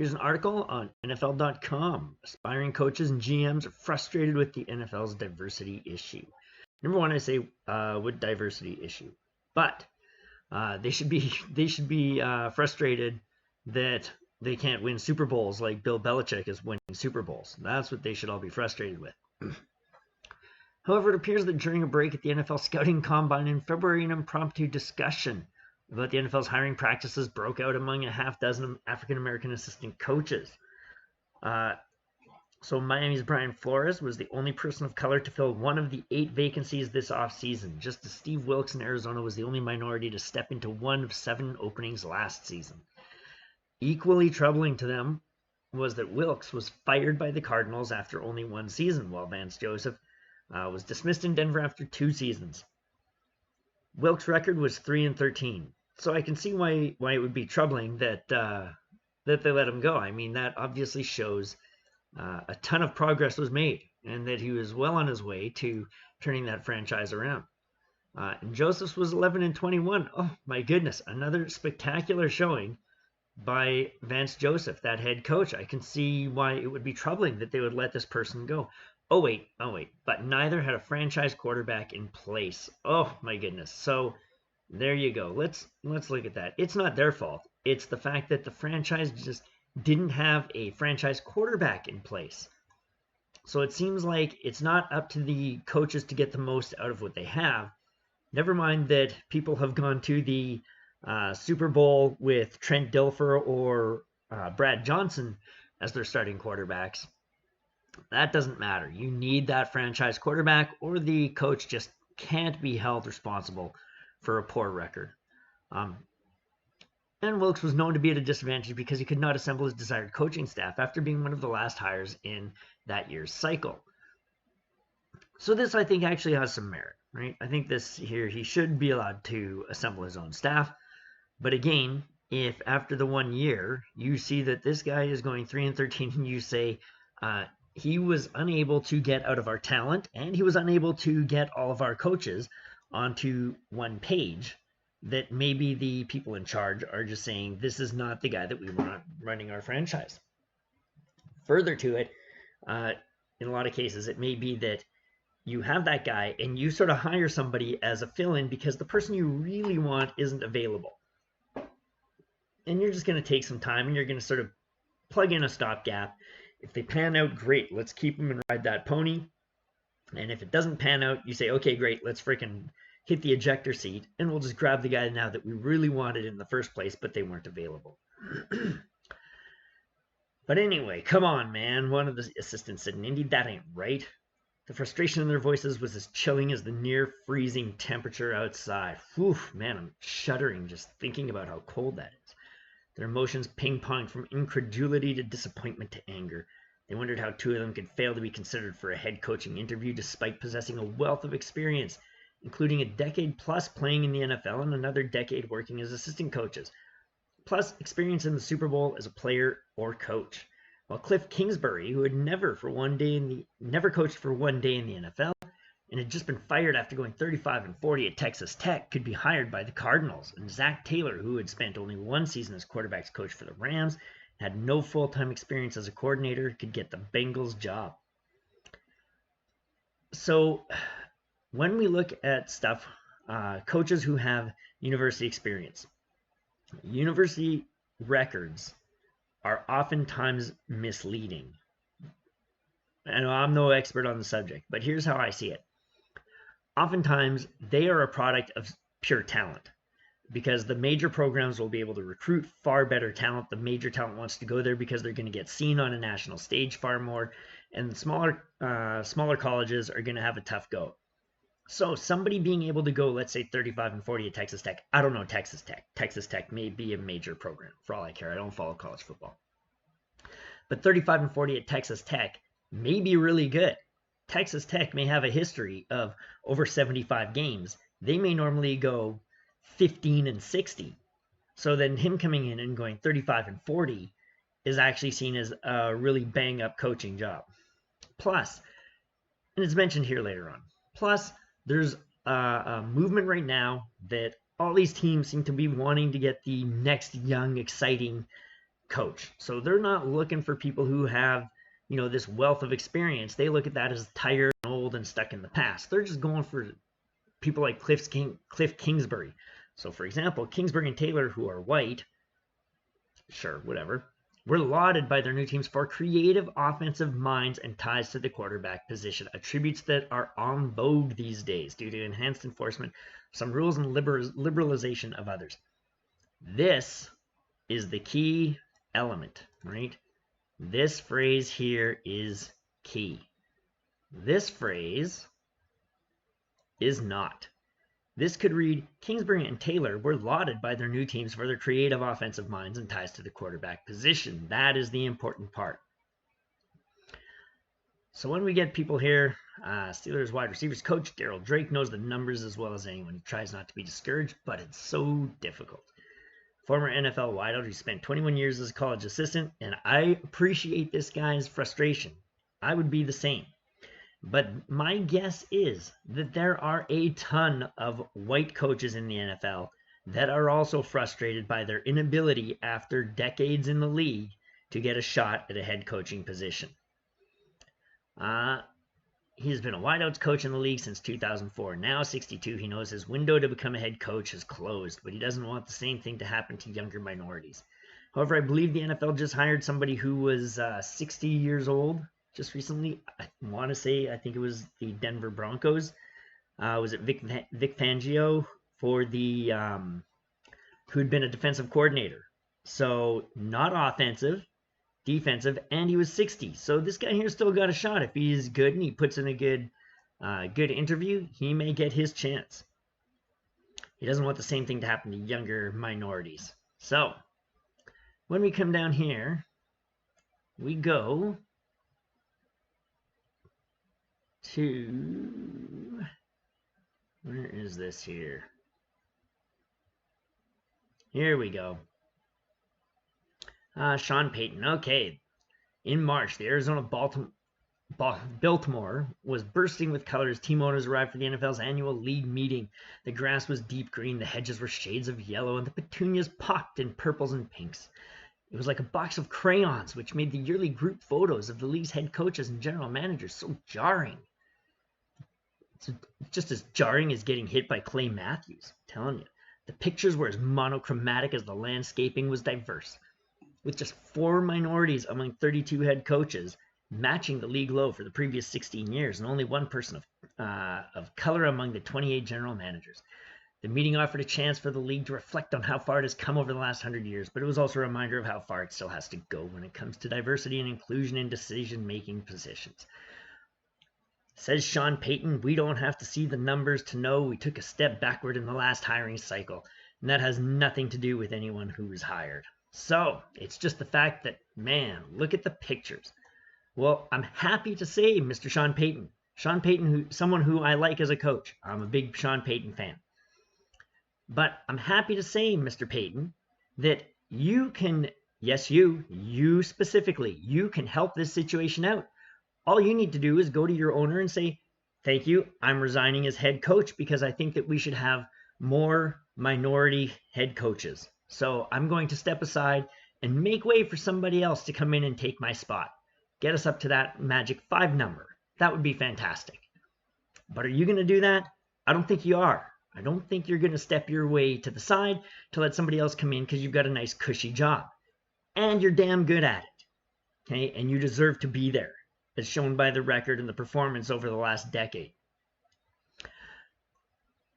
Here's an article on NFL.com. Aspiring coaches and GMs are frustrated with the NFL's diversity issue. Number one, I say with diversity issue, but they should be frustrated that they can't win Super Bowls like Bill Belichick is winning Super Bowls. That's what they should all be frustrated with. However, it appears that during a break at the NFL Scouting Combine in February, an impromptu discussion about the NFL's hiring practices broke out among a half dozen African-American assistant coaches. So Miami's Brian Flores was the only person of color to fill one of the 8 vacancies this offseason, just as Steve Wilkes in Arizona was the only minority to step into one of 7 openings last season. Equally troubling to them was that Wilkes was fired by the Cardinals after only 1 season, while Vance Joseph was dismissed in Denver after 2 seasons. Wilkes' record was 3-13, so I can see why it would be troubling that they let him go. I mean, that obviously shows a ton of progress was made, and that he was well on his way to turning that franchise around. And Joseph's was 11-21. Oh my goodness, another spectacular showing by Vance Joseph, that head coach. I can see why it would be troubling that they would let this person go. Oh wait, but neither had a franchise quarterback in place. Oh my goodness. So there you go. Let's look at that. It's not their fault. It's the fact that the franchise just didn't have a franchise quarterback in place. So it seems like it's not up to the coaches to get the most out of what they have. Never mind that people have gone to the Super Bowl with Trent Dilfer or Brad Johnson as their starting quarterbacks. That doesn't matter. You need that franchise quarterback, or the coach just can't be held responsible for a poor record. And Wilkes was known to be at a disadvantage because he could not assemble his desired coaching staff after being one of the last hires in that year's cycle. So this, I think, actually has some merit, right? I think this here, he should be allowed to assemble his own staff. But again, if after the 1 year you see that this guy is going 3-13 and you say he was unable to get out of our talent and he was unable to get all of our coaches onto one page, that maybe the people in charge are just saying this is not the guy that we want running our franchise. Further to it, in a lot of cases, it may be that you have that guy and you sort of hire somebody as a fill-in because the person you really want isn't available. And you're just going to take some time and you're going to sort of plug in a stopgap. If they pan out, great, let's keep them and ride that pony. And if it doesn't pan out, you say, okay, great, let's freaking hit the ejector seat, and we'll just grab the guy now that we really wanted in the first place, but they weren't available. But anyway, come on, man. One of the assistants said, Indy, that ain't right. The frustration in their voices was as chilling as the near freezing temperature outside. Whew, man, I'm shuddering just thinking about how cold that is. Their emotions ping-ponged from incredulity to disappointment to anger. They wondered how 2 of them could fail to be considered for a head coaching interview despite possessing a wealth of experience, including a decade plus playing in the NFL and another decade working as assistant coaches, plus experience in the Super Bowl as a player or coach. While Cliff Kingsbury, who had never coached for 1 day in the NFL and had just been fired after going 35-40 at Texas Tech, could be hired by the Cardinals, and Zach Taylor, who had spent only 1 season as quarterbacks coach for the Rams, had no full-time experience as a coordinator, could get the Bengals job. So when we look at stuff, coaches who have university experience, university records are oftentimes misleading. I know I'm no expert on the subject, but here's how I see it. Oftentimes, they are a product of pure talent, because the major programs will be able to recruit far better talent. The major talent wants to go there because they're going to get seen on a national stage far more, and smaller colleges are going to have a tough go. So somebody being able to go, let's say 35-40 at Texas Tech. I don't know Texas Tech. Texas Tech may be a major program for all I care. I don't follow college football. But 35-40 at Texas Tech may be really good. Texas Tech may have a history of over 75 games. They may normally go 15-60. So then him coming in and going 35-40 is actually seen as a really bang up coaching job. Plus, and it's mentioned here later on, plus there's a movement right now that all these teams seem to be wanting to get the next young, exciting coach. So they're not looking for people who have, this wealth of experience. They look at that as tired and old and stuck in the past. They're just going for people like Cliff Kingsbury. So, for example, Kingsbury and Taylor, who are white, sure, whatever, were lauded by their new teams for creative offensive minds and ties to the quarterback position, attributes that are en vogue these days due to enhanced enforcement of some rules and liberalization of others. This is the key element, right? This phrase here is key. This phrase is not. This could read, Kingsbury and Taylor were lauded by their new teams for their creative offensive minds and ties to the quarterback position. That is the important part. So when we get people here, Steelers wide receivers coach Daryl Drake knows the numbers as well as anyone. He tries not to be discouraged, but it's so difficult. Former NFL wideout who spent 21 years as a college assistant, and I appreciate this guy's frustration. I would be the same. But my guess is that there are a ton of white coaches in the NFL that are also frustrated by their inability after decades in the league to get a shot at a head coaching position. He's been a wideouts coach in the league since 2004. Now 62, he knows his window to become a head coach has closed, but he doesn't want the same thing to happen to younger minorities. However, I believe the NFL just hired somebody who was 60 years old just recently. I want to say, I think it was the Denver Broncos. Was it Vic Fangio for the who'd been a defensive coordinator? So not offensive, defensive, and he was 60. So this guy here still got a shot. If he's good and he puts in a good interview, he may get his chance. He doesn't want the same thing to happen to younger minorities. So when we come down here, we go to, where is this here? Here we go. Sean Payton. Okay. In March, the Arizona Biltmore was bursting with color as team owners arrived for the NFL's annual league meeting. The grass was deep green, the hedges were shades of yellow, and the petunias popped in purples and pinks. It was like a box of crayons, which made the yearly group photos of the league's head coaches and general managers so jarring. It's just as jarring as getting hit by Clay Matthews, I'm telling you. The pictures were as monochromatic as the landscaping was diverse, with just 4 minorities among 32 head coaches, matching the league low for the previous 16 years, and only 1 person of color among the 28 general managers. The meeting offered a chance for the league to reflect on how far it has come over the last 100 years, but it was also a reminder of how far it still has to go when it comes to diversity and inclusion in decision-making positions. Says Sean Payton, we don't have to see the numbers to know we took a step backward in the last hiring cycle, and that has nothing to do with anyone who was hired. So it's just the fact that, man, look at the pictures. Well, I'm happy to say, Mr. Sean Payton, someone who I like as a coach. I'm a big Sean Payton fan. But I'm happy to say, Mr. Payton, that you can, yes, you specifically, you can help this situation out. All you need to do is go to your owner and say, thank you, I'm resigning as head coach because I think that we should have more minority head coaches. So I'm going to step aside and make way for somebody else to come in and take my spot. Get us up to that magic 5 number. That would be fantastic. But are you going to do that? I don't think you are. I don't think you're going to step your way to the side to let somebody else come in because you've got a nice cushy job. And you're damn good at it. Okay? And you deserve to be there, as shown by the record and the performance over the last decade.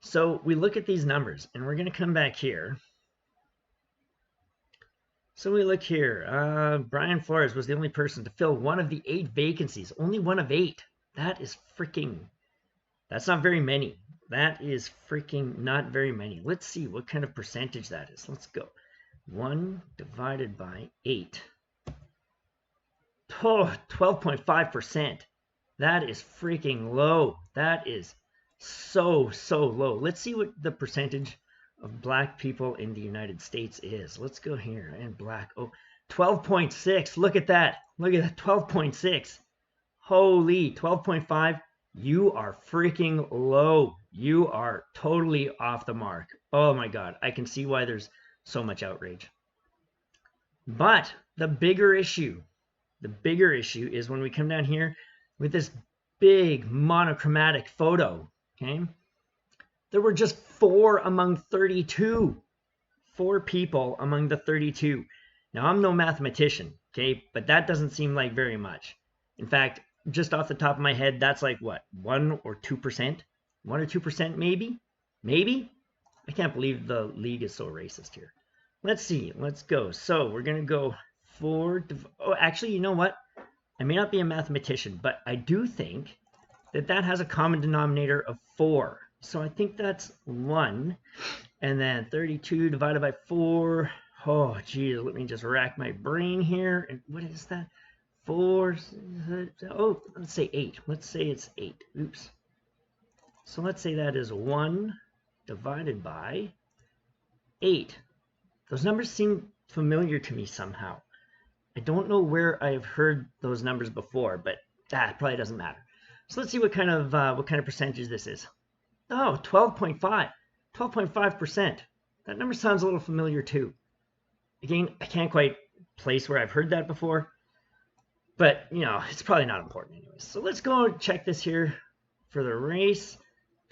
So we look at these numbers, and we're going to come back here. So we look here. Brian Flores was the only person to fill one of the 8 vacancies. Only one of 8. That is freaking... That's not very many. That is freaking not very many. Let's see what kind of percentage that is. Let's go. 1 divided by 8. Oh, 12.5%. That is freaking low. That is so low. Let's see what the percentage of black people in the United States is. Let's go here. And black. Oh, 12.6. Look at that. Look at that. 12.6. Holy, 12.5. You are freaking low. You are totally off the mark. Oh my God. I can see why there's so much outrage. But The bigger issue is when we come down here with this big monochromatic photo, okay? There were just 4 among 32. 4 people among the 32. Now, I'm no mathematician, okay? But that doesn't seem like very much. In fact, just off the top of my head, that's like what? 1 or 2%? 1 or 2% maybe? Maybe? I can't believe the league is so racist here. Let's see. Let's go. So we're going to go 4. Oh, actually, you know what? I may not be a mathematician, but I do think that that has a common denominator of 4. So I think that's 1. And then 32 divided by 4. Oh, geez, let me just rack my brain here. And what is that? 4. Oh, let's say 8. Let's say it's 8. Oops. So let's say that is 1 divided by 8. Those numbers seem familiar to me somehow. I don't know where I've heard those numbers before, but that probably doesn't matter. So let's see what kind of percentage this is. Oh, 12.5. 12.5%. That number sounds a little familiar too. Again, I can't quite place where I've heard that before, but you know, it's probably not important anyways. So let's go check this here for the race.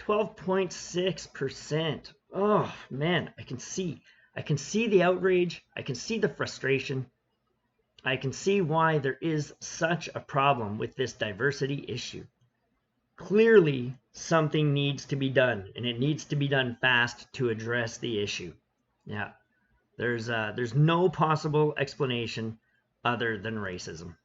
12.6%. Oh man, I can see the outrage. I can see the frustration. I can see why there is such a problem with this diversity issue. Clearly, something needs to be done, and it needs to be done fast to address the issue. Yeah, there's no possible explanation other than racism.